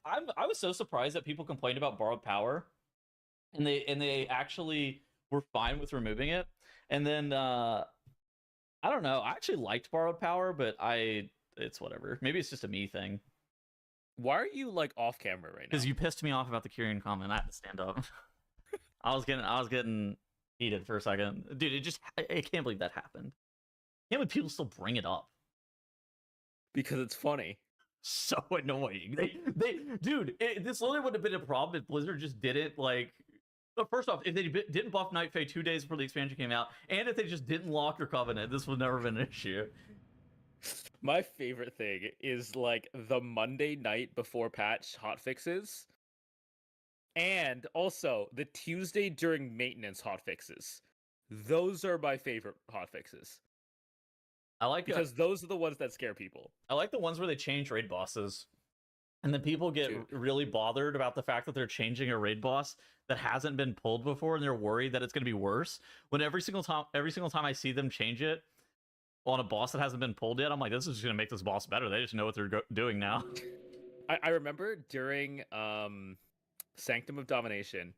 I was so surprised that people complained about borrowed power, and they actually were fine with removing it. And then I don't know. I actually liked borrowed power, but it's whatever. Maybe it's just a me thing. Why are you like off camera right now? Because you pissed me off about the Kyrian comment. I had to stand up. I was getting heated for a second, dude. I can't believe that happened. I can't believe people still bring it up. Because it's funny. So annoying. Dude, this literally would have been a problem if Blizzard just didn't like. But first off, if they didn't buff Night Fae 2 days before the expansion came out, and if they just didn't lock your Covenant, this would never have been an issue. My favorite thing is like the Monday night before patch hotfixes, and also the Tuesday during maintenance hotfixes. Those are my favorite hotfixes. I like because those are the ones that scare people. I like the ones where they change raid bosses. And then people get really bothered about the fact that they're changing a raid boss that hasn't been pulled before, and they're worried that it's going to be worse. When every single time I see them change it on a boss that hasn't been pulled yet, I'm like, this is going to make this boss better. They just know what they're doing now. I remember during Sanctum of Domination,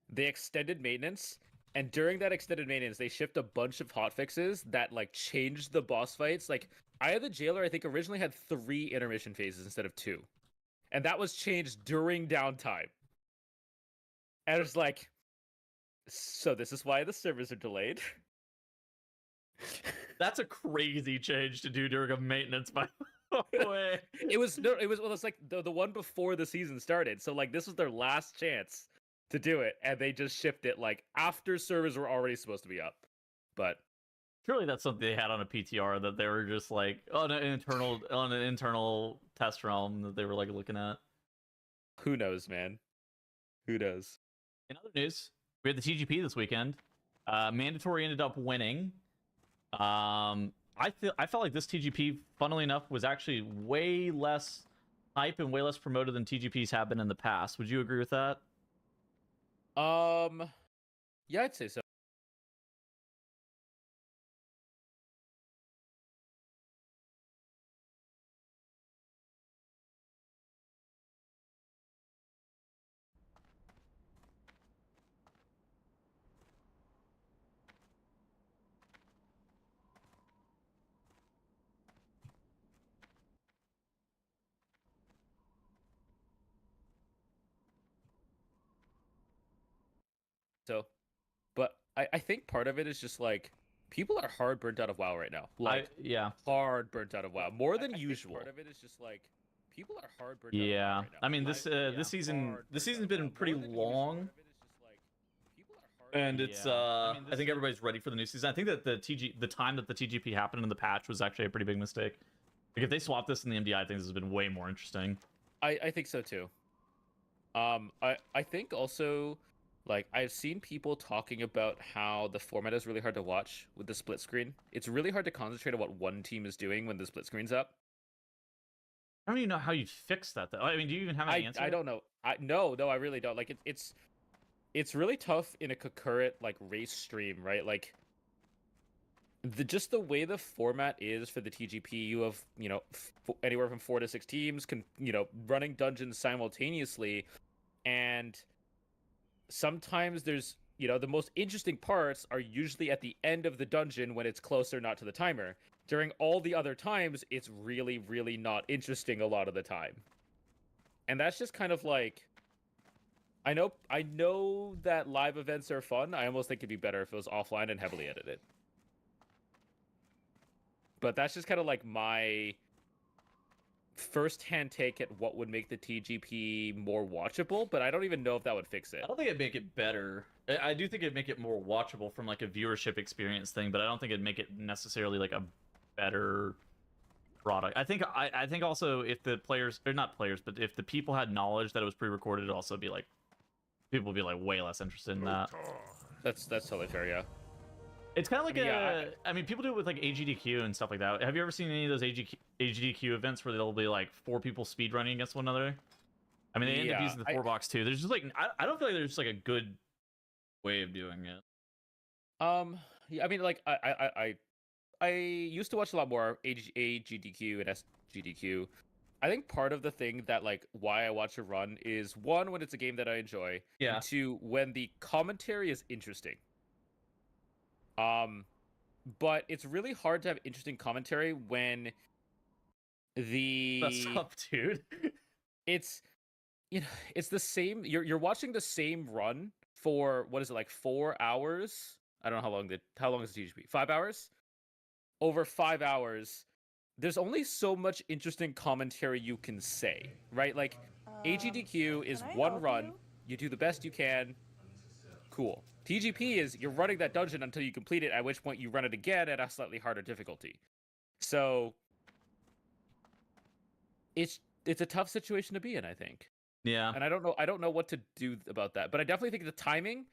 they extended maintenance, and during that extended maintenance, they shipped a bunch of hotfixes that like changed the boss fights. Like Eye of the Jailer, I think originally had 3 intermission phases instead of 2. And that was changed during downtime. And it's like, so this is why the servers are delayed. That's a crazy change to do during a maintenance, by the way. It was like the one before the season started. So like this was their last chance to do it, and they just shipped it like after servers were already supposed to be up. But surely that's something they had on a PTR that they were just like on an internal test realm that they were like looking at. Who knows, man? Who knows? In other news, we had the TGP this weekend. Mandatory ended up winning. I felt like this TGP, funnily enough, was actually way less hype and way less promoted than TGPs have been in the past. Would you agree with that? Yeah, I'd say so. But I think part of it is just like people are hard burnt out of WoW right now. Like, hard burnt out of WoW, more than usual. Part of it is just like people are hard burnt out of WoW right now. I mean, this season's been pretty long. And it's I think everybody's ready for the new season. I think that the time that the TGP happened in the patch was actually a pretty big mistake. Like if they swapped this in the MDI, I think this has been way more interesting. I think so too. I think also, like, I've seen people talking about how the format is really hard to watch with the split screen. It's really hard to concentrate on what one team is doing when the split screen's up. I don't even know how you'd fix that, though. I mean, do you even have an answer? I don't know. No, I really don't. Like, it's really tough in a concurrent, like, race stream, right? Like, just the way the format is for the TGP, you have, you know, anywhere from 4 to 6 teams, running dungeons simultaneously, and sometimes there's, the most interesting parts are usually at the end of the dungeon when it's closer not to the timer. During all the other times, it's really, really not interesting a lot of the time. And that's just kind of like, I know that live events are fun. I almost think it'd be better if it was offline and heavily edited. But that's just kind of like my first-hand take at what would make the TGP more watchable, but I don't even know if that would fix it. I don't think it'd make it better. I do think it'd make it more watchable from like a viewership experience thing, but I don't think it'd make it necessarily like a better product. I think also if the players, or not players, but if the people had knowledge that it was pre-recorded, it'd also be like, people would be like way less interested in that. That's totally fair, yeah. It's kind of like I mean, people do it with like AGDQ and stuff like that. Have you ever seen any of those AGDQ events where there'll be like 4 people speedrunning against one another? I mean, they end up using the 4-box too. There's just like, I don't feel like there's just like a good way of doing it. Yeah, I mean, like, I used to watch a lot more AGDQ and SGDQ. I think part of the thing that like why I watch a run is one, when it's a game that I enjoy, Yeah. and two, when the commentary is interesting. But it's really hard to have interesting commentary when That's up, dude. it's it's the same. You're watching the same run for what is it, like 4 hours? I don't know how long is the TGP? 5 hours? Over 5 hours, there's only so much interesting commentary you can say, right? Like AGDQ is one run, you do the best you can, cool. TGP is you're running that dungeon until you complete it, at which point you run it again at a slightly harder difficulty. So it's a tough situation to be in, I think. Yeah. And I don't know what to do about that. But I definitely think the timing,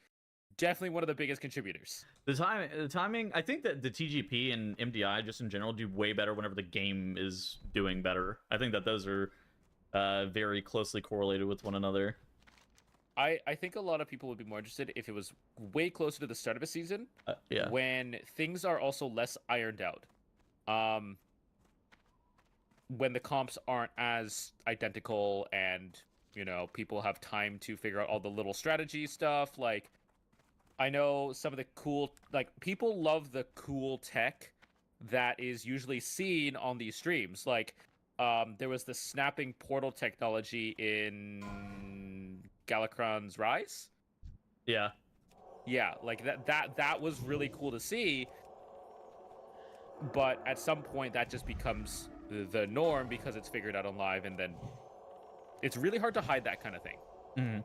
definitely one of the biggest contributors. The timing, I think that the TGP and MDI just in general do way better whenever the game is doing better. I think that those are very closely correlated with one another. I think a lot of people would be more interested if it was way closer to the start of a season. Yeah. When things are also less ironed out. When the comps aren't as identical and, you know, people have time to figure out all the little strategy stuff. Like, I know some of the cool, like, people love the cool tech that is usually seen on these streams. Like, there was the snapping portal technology in Galakrond's Rise. Yeah. Yeah, like that was really cool to see. But at some point that just becomes the norm because it's figured out on live, and then it's really hard to hide that kind of thing. Mm-hmm.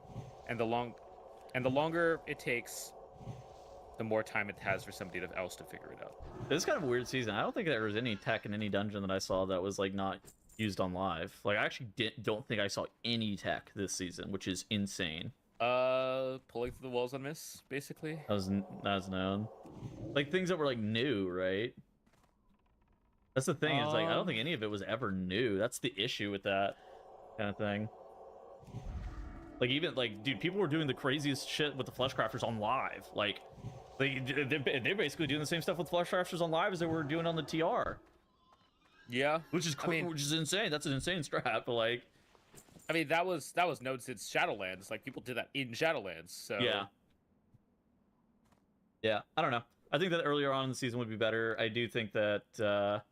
And the longer it takes, the more time it has for somebody else to figure it out. It's kind of a weird season. I don't think there was any tech in any dungeon that I saw that was like not used on live. Like I actually don't think I saw any tech this season, which is insane. Pulling through the walls on miss, basically. That was known. Like things that were like new, right? That's the thing. Is like I don't think any of it was ever new. That's the issue with that kind of thing. Like even like, dude, people were doing the craziest shit with the Fleshcrafters on live. Like, they're basically doing the same stuff with Fleshcrafters on live as they were doing on the TR. Yeah, which is insane. That's an insane strat, but like, I mean, that was known since Shadowlands. Like people did that in Shadowlands. So yeah. I don't know. I think that earlier on in the season would be better. I do think that,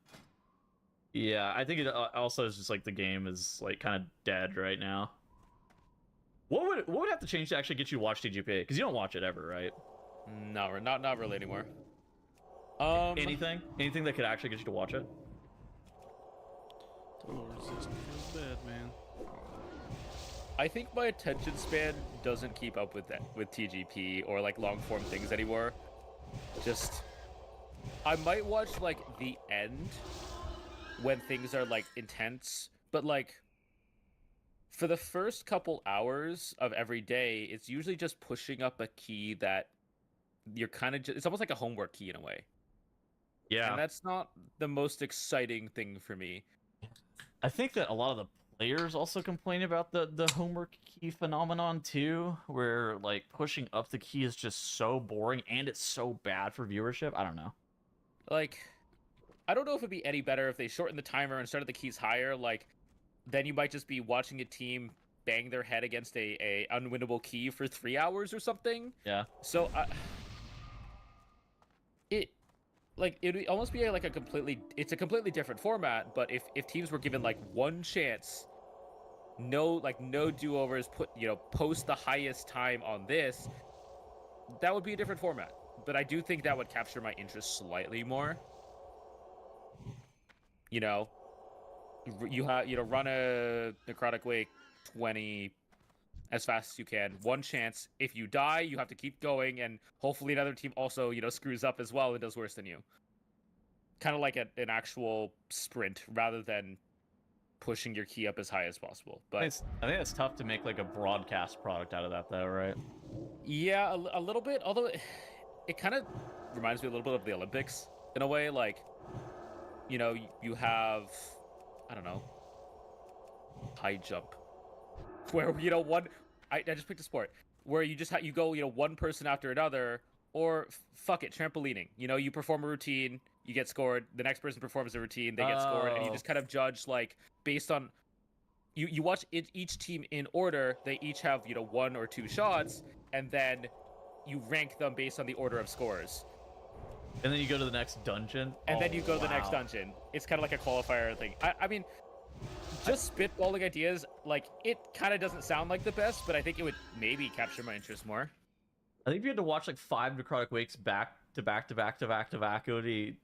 yeah, I think it also is just like the game is like kind of dead right now. What would have to change to actually get you to watch TGP? Because you don't watch it ever, right? No, not really anymore. Anything that could actually get you to watch it? Total resistance feels bad, man. I think my attention span doesn't keep up with TGP or like long form things anymore. Just, I might watch like the end when things are like intense, but like for the first couple hours of every day, it's usually just pushing up a key that you're kind of it's almost like a homework key in a way. Yeah. And that's not the most exciting thing for me. I think that a lot of the players also complain about the homework key phenomenon too, where like pushing up the key is just so boring and it's so bad for viewership. I don't know. Like, I don't know if it'd be any better if they shortened the timer and started the keys higher. Like, then you might just be watching a team bang their head against a unwinnable key for 3 hours or something. Yeah. So it'd almost be like a completely different format. But if teams were given like one chance, no do-overs, post the highest time on this, that would be a different format. But I do think that would capture my interest slightly more. You know, run a Necrotic Wake 20 as fast as you can. One chance. If you die, you have to keep going, and hopefully another team also, screws up as well and does worse than you. Kind of like an actual sprint rather than pushing your key up as high as possible. But I think it's tough to make like a broadcast product out of that, though, right? Yeah, a little bit. Although it kind of reminds me a little bit of the Olympics in a way. Like, you have, I don't know, high jump, where I just picked a sport where you just you go one person after another, or fuck it, trampolining. You perform a routine, you get scored. The next person performs a routine, they get scored, and you just kind of judge like based on you watch each team in order. They each have 1 or 2 shots, and then you rank them based on the order of scores. And then you go to the next dungeon. And then you go to the next dungeon. It's kind of like a qualifier thing. I mean, just spitballing ideas, like, it kind of doesn't sound like the best, but I think it would maybe capture my interest more. I think if you had to watch like 5 necrotic wakes back to back to back to back to back, it would be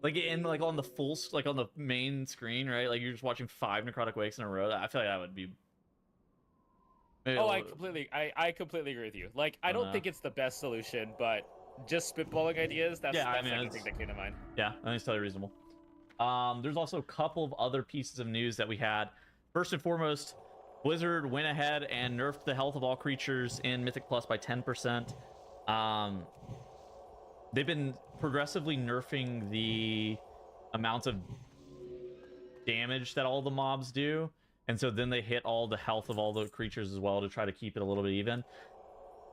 like like on the like on the main screen, right? Like you're just watching 5 necrotic wakes in a row. I feel like that would be. I completely agree with you. Like, I don't think it's the best solution, but just spitballing ideas, that's the second thing that came to mind. Yeah, I think it's totally reasonable. There's also a couple of other pieces of news that we had. First and foremost, Blizzard went ahead and nerfed the health of all creatures in Mythic Plus by 10%. They've been progressively nerfing the amount of damage that all the mobs do, and so then they hit all the health of all the creatures as well to try to keep it a little bit even.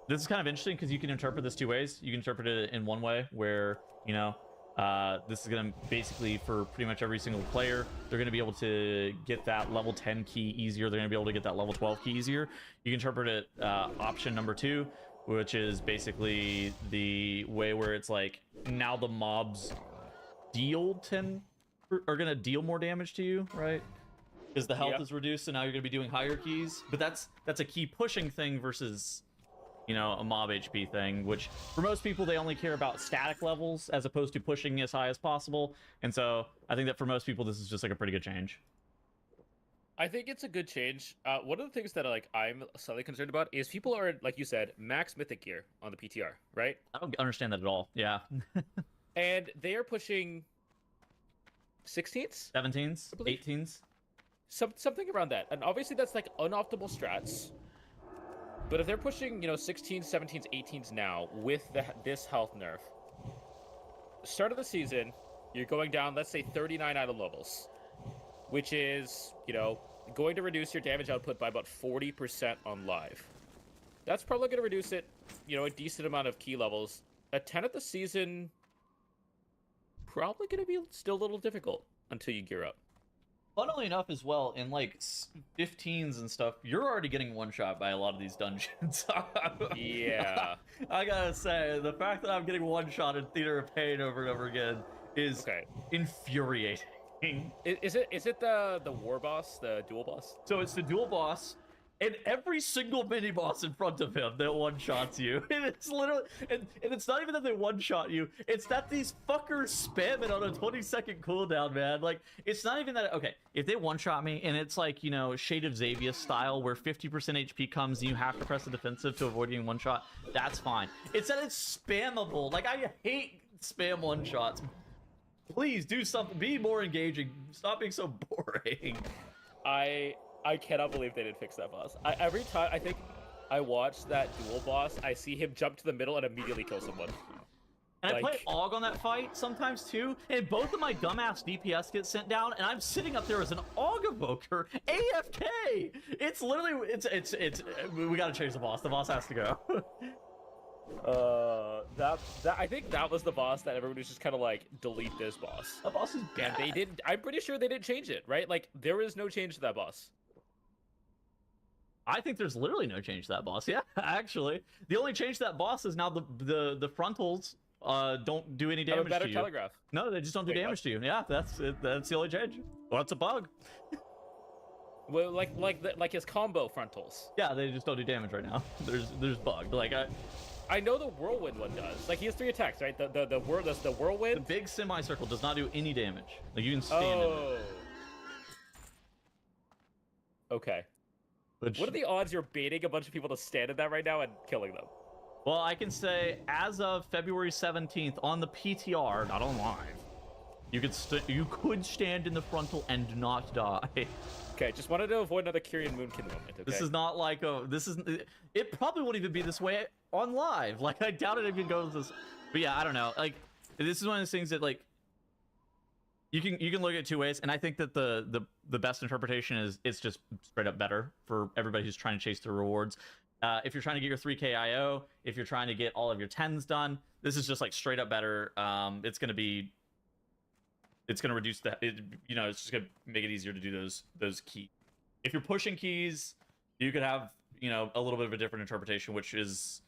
This is kind of interesting because you can interpret this 2 ways. You can interpret it in one way where, this is going to basically, for pretty much every single player, they're going to be able to get that level 10 key easier. They're going to be able to get that level 12 key easier. You can interpret it option number 2, which is basically the way where it's like, now the mobs are going to deal more damage to you, right? Because the health is reduced, so now you're going to be doing higher keys. But that's a key pushing thing versus, a mob HP thing, which for most people, they only care about static levels as opposed to pushing as high as possible. And so I think that for most people, this is just like a pretty good change. I think it's a good change. One of the things that I'm slightly concerned about is people are, like you said, max mythic gear on the PTR, right? I don't understand that at all. Yeah. And they are pushing 16s? 17s? 18s? Something around that. And obviously that's like unoptimal strats. But if they're pushing, 16s, 17s, 18s now with this health nerf, start of the season, you're going down, let's say, 39 item levels, which is, going to reduce your damage output by about 40% on live. That's probably going to reduce it, a decent amount of key levels. At 10 of the season, probably going to be still a little difficult until you gear up. Funnily enough, as well, in like 15s and stuff, you're already getting one-shot by a lot of these dungeons. Yeah. I gotta say, the fact that I'm getting one-shot in Theater of Pain over and over again is infuriating. Is it the war boss, the dual boss? So it's the dual boss, and every single mini-boss in front of him that one-shots you. And it's literally... And it's not even that they one-shot you, it's that these fuckers spam it on a 20-second cooldown, man. Like, it's not even that... Okay, if they one-shot me, and it's like, Shade of Xavier style, where 50% HP comes, and you have to press the defensive to avoid getting one-shot, that's fine. It's that it's spammable. Like, I hate spam one-shots. Please do something. Be more engaging. Stop being so boring. I cannot believe they didn't fix that boss. Every time I think I watch that dual boss, I see him jump to the middle and immediately kill someone. And I play AUG on that fight sometimes too, and both of my dumbass DPS get sent down, and I'm sitting up there as an AUG evoker, AFK! It's literally, we gotta change the boss. The boss has to go. I think that was the boss that everybody was just kind of like, delete this boss. That boss is bad. And I'm pretty sure they didn't change it, right? Like, there is no change to that boss. I think there's literally no change to that boss. Yeah, actually. The only change to that boss is now the frontals don't do any damage to you. Better telegraph. No, they just don't do damage to you. Yeah, that's it. That's the only change. Well, it's a bug. Well, like his combo frontals. Yeah, they just don't do damage right now. There's bugged. Like I know the whirlwind one does. Like, he has 3 attacks, right? The whirlwind. The big semicircle does not do any damage. Like, you can stand in it. Okay. What are the odds you're baiting a bunch of people to stand in that right now and killing them? Well, I can say, as of February 17th, on the PTR, not on live, you could stand in the frontal and not die. Okay, just wanted to avoid another Kyrian Moonkin moment, okay? This is not like it probably won't even be this way on live. Like, I doubt it even goes this. But yeah, I don't know. Like, this is one of those things that, like, you can look at it 2 ways, and I think that the best interpretation is it's just straight up better for everybody who's trying to chase the rewards. If you're trying to get your 3k IO, if you're trying to get all of your 10s done, this is just like straight up better. It's it's going to reduce that. You know, it's just going to make it easier to do those keys. If you're pushing keys, you could have, you know, a little bit of a different interpretation, which is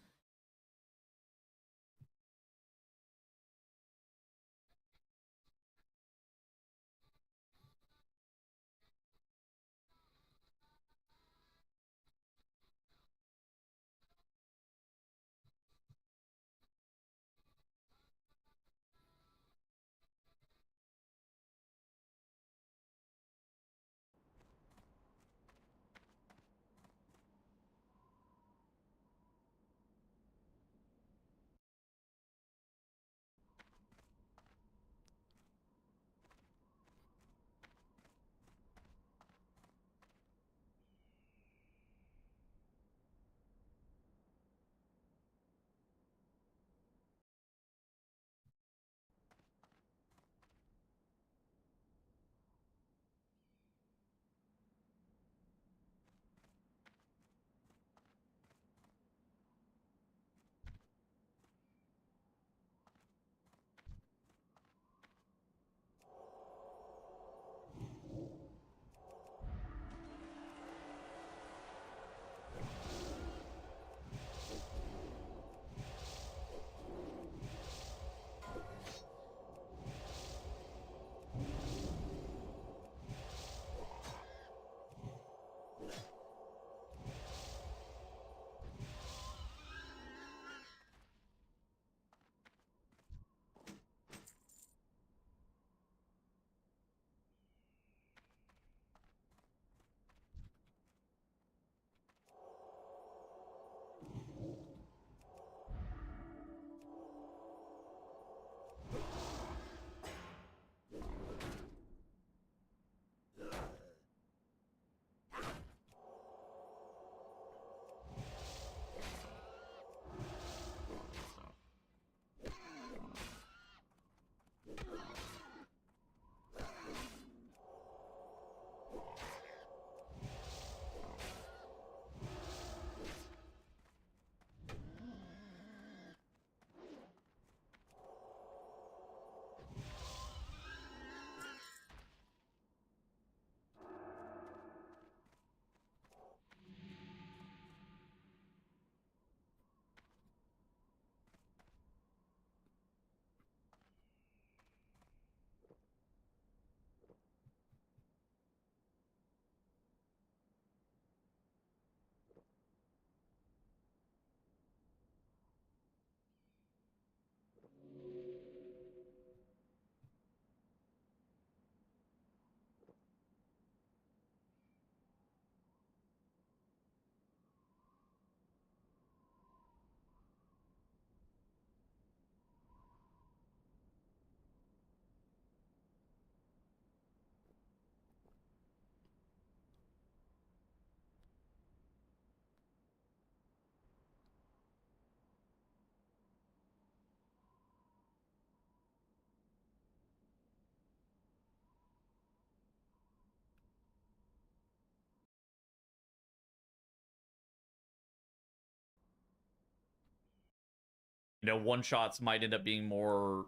you know, one shots might end up being more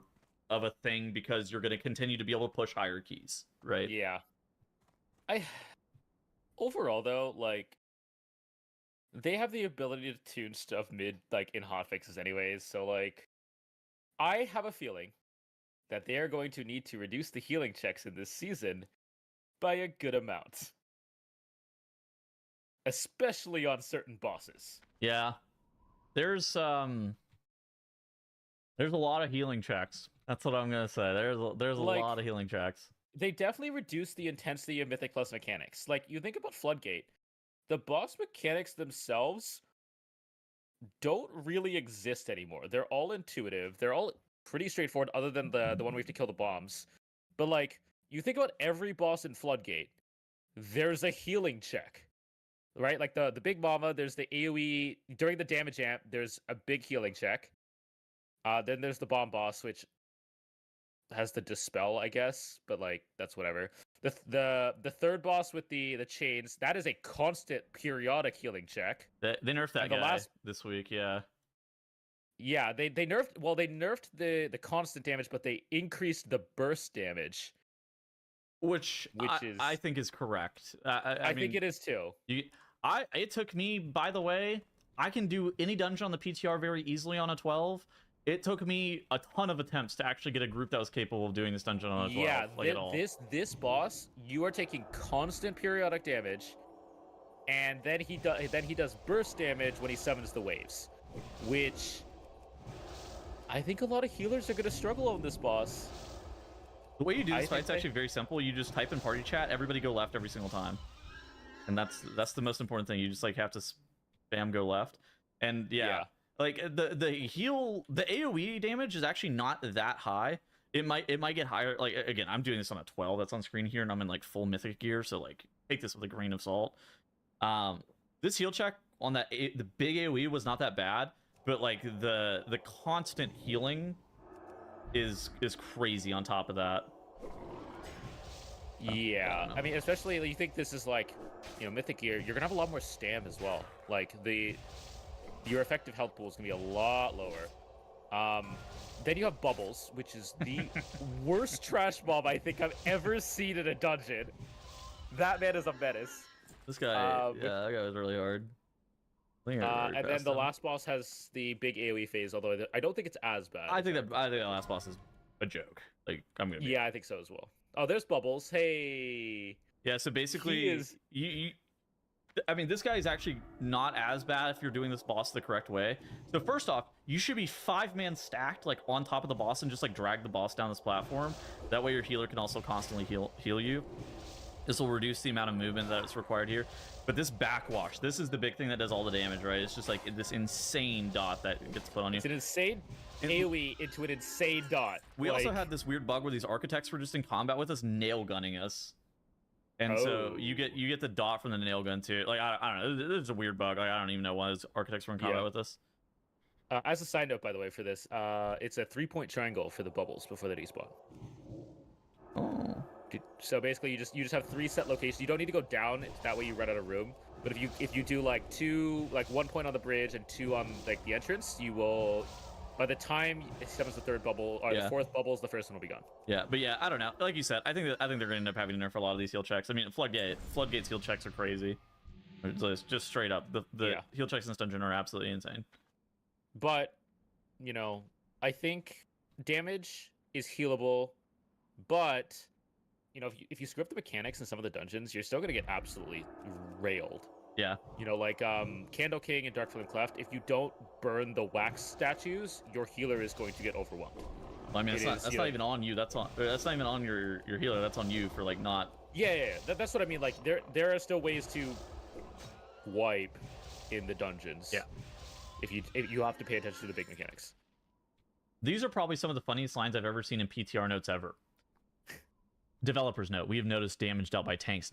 of a thing because you're going to continue to be able to push higher keys, right? Yeah. I overall though, like they have the ability to tune stuff mid like in hotfixes anyways, so like I have a feeling that they are going to need to reduce the healing checks in this season by a good amount. Especially on certain bosses. Yeah. There's a lot of healing checks. That's what I'm going to say. There's a Like, lot of healing checks. They definitely reduce the intensity of Mythic Plus mechanics. Like, you think about Floodgate, the boss mechanics themselves don't really exist anymore. They're all intuitive. They're all pretty straightforward, other than the one we have to kill the bombs. But like, you think about every boss in Floodgate, there's a healing check. Right? Like the Big Mama, there's the AoE during the damage amp, there's a big healing check. Then there's the bomb boss, which has the dispel, I guess, but like that's whatever. The third boss with the chains, that is a constant periodic healing check. They nerfed that guy this week, yeah. Yeah, they nerfed, well, they nerfed the constant damage, but they increased the burst damage. which is I think is correct. I think it is too. It took me, by the way, I can do any dungeon on the PTR very easily on a 12. It took me a ton of attempts to actually get a group that was capable of doing this dungeon on a 12. Yeah, like at all. this boss, you are taking constant periodic damage, and then he does burst damage when he summons the waves, which I think a lot of healers are gonna struggle on this boss. The way you do this fight's actually very simple. You just type in party chat, everybody go left every single time. And that's the most important thing. You just like have to spam go left. And yeah. Like the AoE damage is actually not that high. It might get higher. Like again, I'm doing this on a 12 that's on screen here, and I'm in like full mythic gear, so like take this with a grain of salt. This heal check on that the big AoE was not that bad, but like the constant healing is crazy on top of that. Yeah, I mean, especially you think this is like, you know, mythic gear, you're gonna have a lot more stam as well. Like your effective health pool is gonna be a lot lower. Then you have bubbles, which is the worst trash mob I think I've ever seen in a dungeon. That man is a menace. This guy, yeah, that guy was really hard. And then the last boss has the big AoE phase, although I don't think it's as bad. I think the last boss is a joke. Like I'm gonna. Yeah, I think so as well. Oh, there's bubbles. Hey. Yeah, so basically, I mean, this guy is actually not as bad if you're doing this boss the correct way. So first off, you should be 5-man stacked, like on top of the boss, and just like drag the boss down this platform. That way, your healer can also constantly heal you. This will reduce the amount of movement that's required here. But this backwash, this is the big thing that does all the damage, right? It's just like this insane dot that gets put on you. It's an insane AoE into an insane dot. We also had this weird bug where these architects were just in combat with us, nail gunning us. And so you get the dot from the nail gun too. Like I don't know, there's a weird bug. Like, I don't even know why those architects were in combat with us. As a side note, by the way, for this, it's a 3-point triangle for the bubbles before they despawn. Oh. So basically, you just have 3 set locations. You don't need to go down. That way, you run out of room. But if you do like 1 point on the bridge and 2 on like the entrance, you will. By the time it summons the 3rd bubble or the 4th bubbles, the 1st one will be gone. Yeah, but yeah, I don't know. Like you said, I think they're gonna end up having to nerf a lot of these heal checks. I mean, Floodgate's heal checks are crazy. Just straight up, the heal checks in this dungeon are absolutely insane. But you know, I think damage is healable, but you know, if you screw up the mechanics in some of the dungeons, you're still gonna get absolutely railed. Yeah. You know, like Candle King and Dark Flame Cleft, if you don't burn the wax statues, your healer is going to get overwhelmed. Well, I mean, that's not even on you. That's not even on your healer. That's on you for like not. Yeah. That's what I mean. Like there are still ways to wipe in the dungeons. Yeah. If you have to pay attention to the big mechanics. These are probably some of the funniest lines I've ever seen in PTR notes ever. Developers note: we have noticed damage dealt by tanks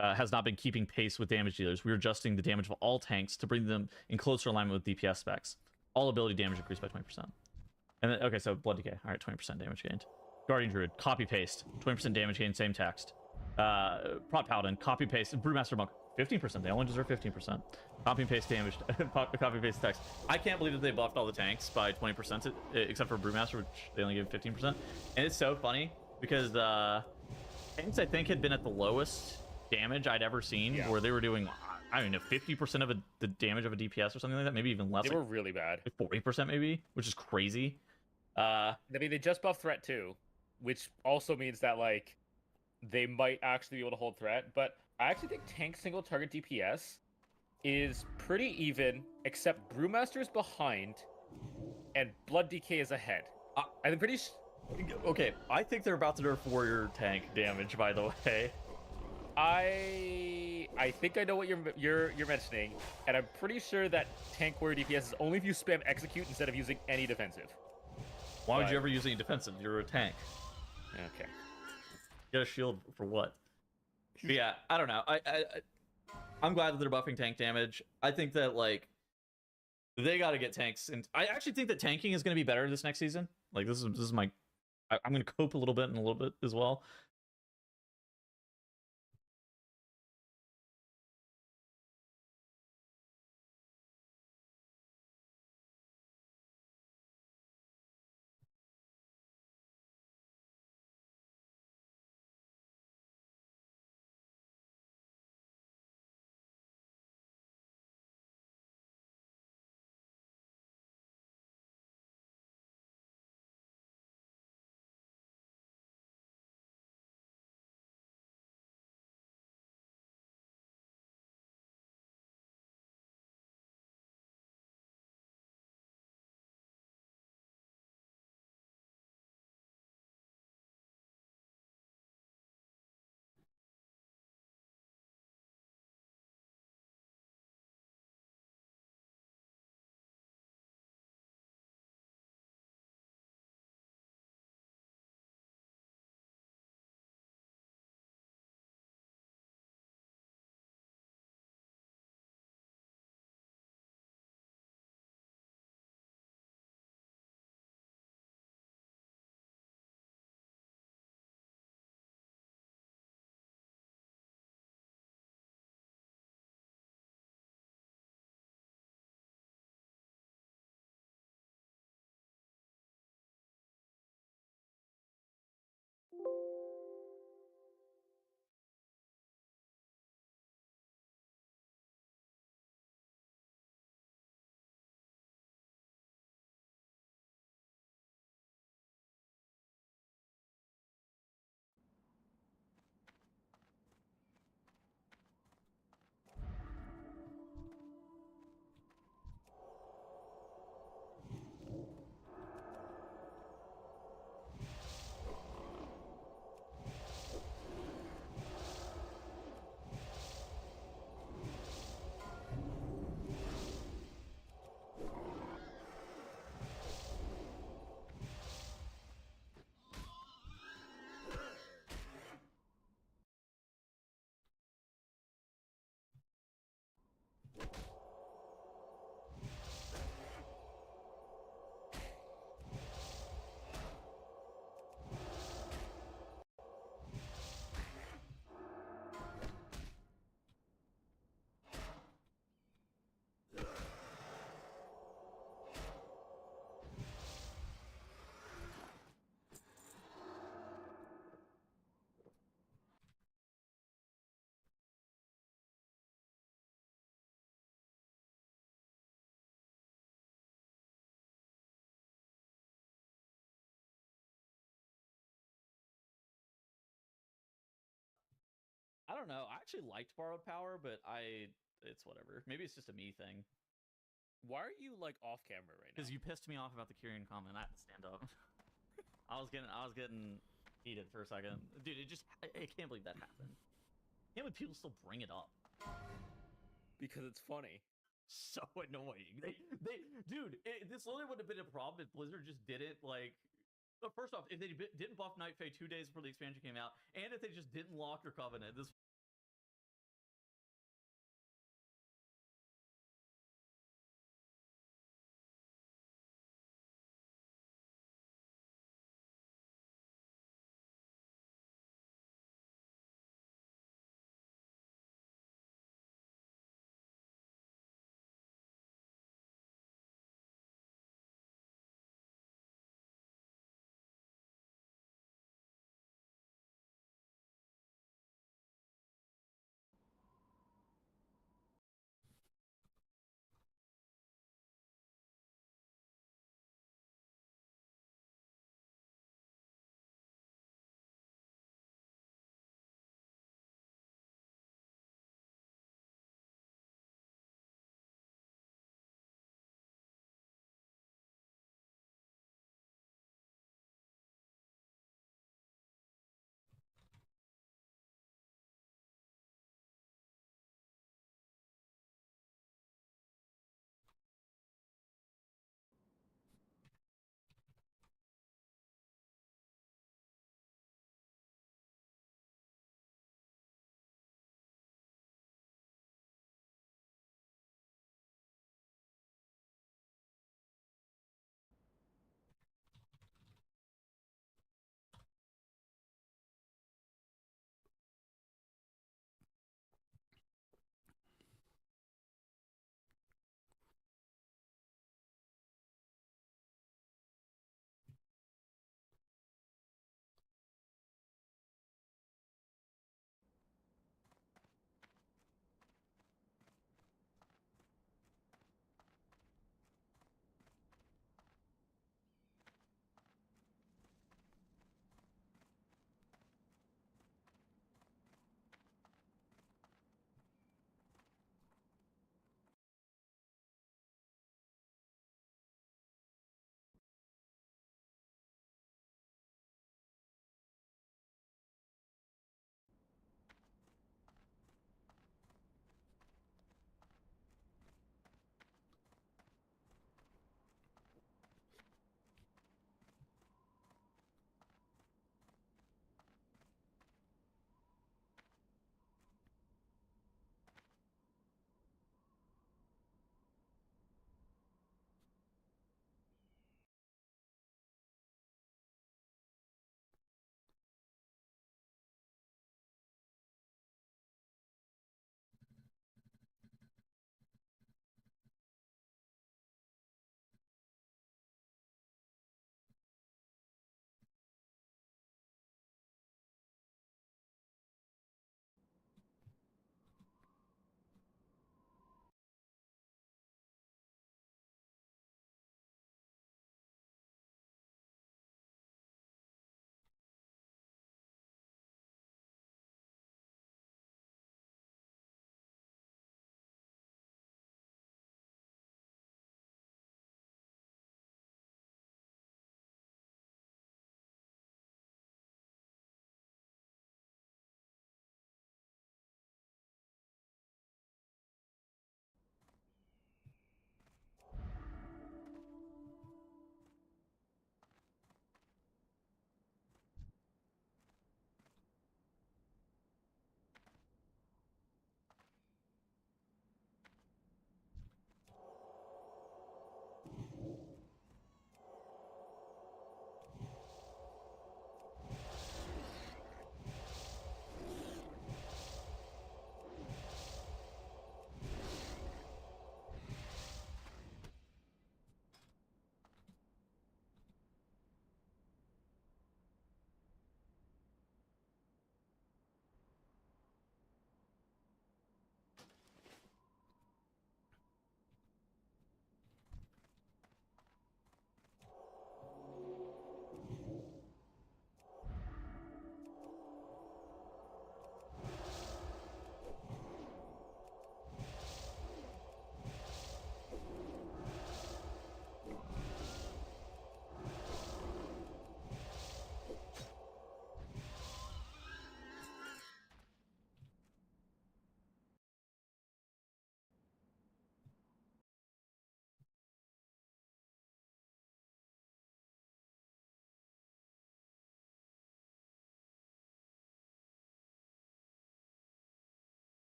has not been keeping pace with damage dealers. We're adjusting the damage of all tanks to bring them in closer alignment with DPS specs. All ability damage increased by 20%. And then, okay, so Blood Decay. All right, 20% damage gained. Guardian Druid, copy paste, 20% damage gained, same text. Prot Paladin, copy paste. Brewmaster Monk, 15%. They only deserve 15%. Copy and paste damage, copy paste text. I can't believe that they buffed all the tanks by 20%, except for Brewmaster, which they only gave 15%. And it's so funny because tanks, I think, had been at the lowest damage I'd ever seen, where they were doing, I don't know, 50% of the damage of a DPS or something like that, maybe even less. They were really bad. 40% maybe, which is crazy. I mean, they just buffed threat too, which also means that like they might actually be able to hold threat. But I actually think tank single target DPS is pretty even, except Brewmaster is behind and Blood Decay is ahead. I'm pretty okay, I think they're about to nerf warrior tank damage, by the way. I think I know what you're mentioning, and I'm pretty sure that tank warrior DPS is only if you spam execute instead of using any defensive. Why would you ever use any defensive? You're a tank. Okay. You got a shield for what? But yeah, I don't know. I'm glad that they're buffing tank damage. I think that like they got to get tanks, and I actually think that tanking is going to be better this next season. Like this is my, I'm going to cope a little bit and a little bit as well. I don't know. I actually liked Borrowed Power, but it's whatever. Maybe it's just a me thing. Why are you like off camera right now? Because you pissed me off about the Kyrian comment. I had to stand up. I was getting heated for a second. Dude, I can't believe that happened. I can't believe people still bring it up. Because it's funny. So annoying. Dude, this literally would have been a problem if Blizzard just did it like. But first off, if they didn't buff Night Fae 2 days before the expansion came out, and if they just didn't lock your Covenant, this